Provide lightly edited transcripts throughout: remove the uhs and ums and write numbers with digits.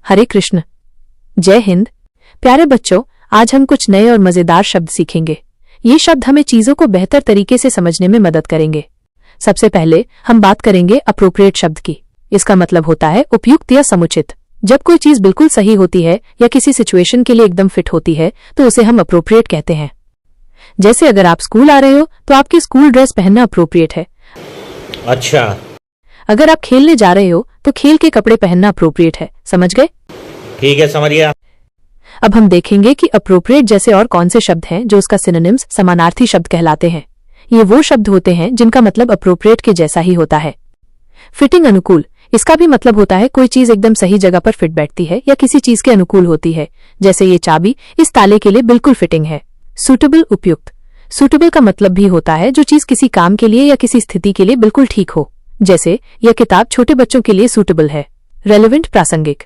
हरे कृष्ण, जय हिंद। प्यारे बच्चों, आज हम कुछ नए और मजेदार शब्द सीखेंगे। ये शब्द हमें चीजों को बेहतर तरीके से समझने में मदद करेंगे। सबसे पहले हम बात करेंगे अप्रोप्रिएट शब्द की। इसका मतलब होता है उपयुक्त या समुचित। जब कोई चीज बिल्कुल सही होती है या किसी सिचुएशन के लिए एकदम फिट होती है तो उसे हम अप्रोप्रिएट कहते हैं। जैसे अगर आप स्कूल आ रहे हो तो आपकी स्कूल ड्रेस पहनना अप्रोप्रिएट है। अच्छा। अगर आप खेलने जा रहे हो तो खेल के कपड़े पहनना अप्रोप्रिएट है। समझ गए? ठीक है, समझ गया। अब हम देखेंगे कि अप्रोप्रिएट जैसे और कौन से शब्द हैं जो उसका सिनोनिम्स समानार्थी शब्द कहलाते हैं। ये वो शब्द होते हैं जिनका मतलब अप्रोप्रिएट के जैसा ही होता है। फिटिंग अनुकूल, इसका भी मतलब होता है कोई चीज एकदम सही जगह पर फिट बैठती है या किसी चीज के अनुकूल होती है। जैसे ये चाबी इस ताले के लिए बिल्कुल फिटिंग है। सूटेबल, उपयुक्त। सूटेबल का मतलब भी होता है जो चीज किसी काम के लिए या किसी स्थिति के लिए बिल्कुल ठीक हो। जैसे यह किताब छोटे बच्चों के लिए सूटेबल है। रेलेवेंट, प्रासंगिक।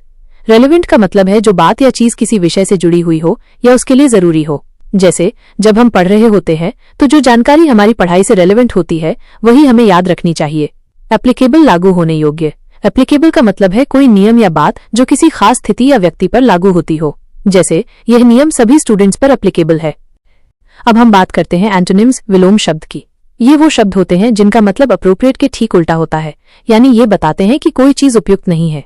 रेलेवेंट का मतलब है जो बात या चीज किसी विषय से जुड़ी हुई हो या उसके लिए जरूरी हो। जैसे जब हम पढ़ रहे होते हैं तो जो जानकारी हमारी पढ़ाई से रेलेवेंट होती है वही हमें याद रखनी चाहिए। एप्लीकेबल, लागू होने योग्य। एप्लीकेबल का मतलब है कोई नियम या बात जो किसी खास स्थिति या व्यक्ति पर लागू होती हो। जैसे यह नियम सभी स्टूडेंट्स पर एप्लीकेबल है। अब हम बात करते हैं एंटोनिम्स, विलोम शब्द की। ये वो शब्द होते हैं जिनका मतलब अप्रोप्रिएट के ठीक उल्टा होता है, यानी ये बताते हैं कि कोई चीज उपयुक्त नहीं है।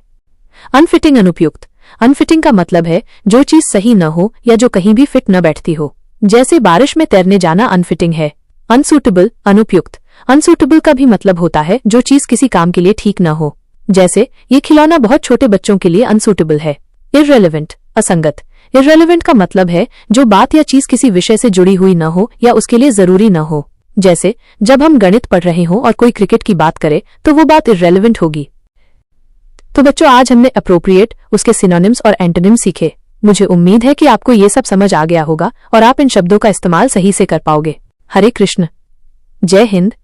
अनफिटिंग, अनुपयुक्त। अनफिटिंग का मतलब है जो चीज सही न हो या जो कहीं भी फिट न बैठती हो। जैसे बारिश में तैरने जाना अनफिटिंग है। अनसूटेबल, अनुपयुक्त। अनसूटेबल का भी मतलब होता है जो चीज किसी काम के लिए ठीक न हो। जैसे ये खिलौना बहुत छोटे बच्चों के लिए अनसूटेबल है। इररेलेवेंट, असंगत। इररेलेवेंट का मतलब है जो बात या चीज किसी विषय से जुड़ी हुई न हो या उसके लिए जरूरी न हो। जैसे जब हम गणित पढ़ रहे हों और कोई क्रिकेट की बात करे तो वो बात इररेलेवेंट होगी। तो बच्चों, आज हमने अप्रोप्रिएट, उसके सिनोनिम्स और एंटोनिम्स सीखे। मुझे उम्मीद है कि आपको ये सब समझ आ गया होगा और आप इन शब्दों का इस्तेमाल सही से कर पाओगे। हरे कृष्ण, जय हिंद।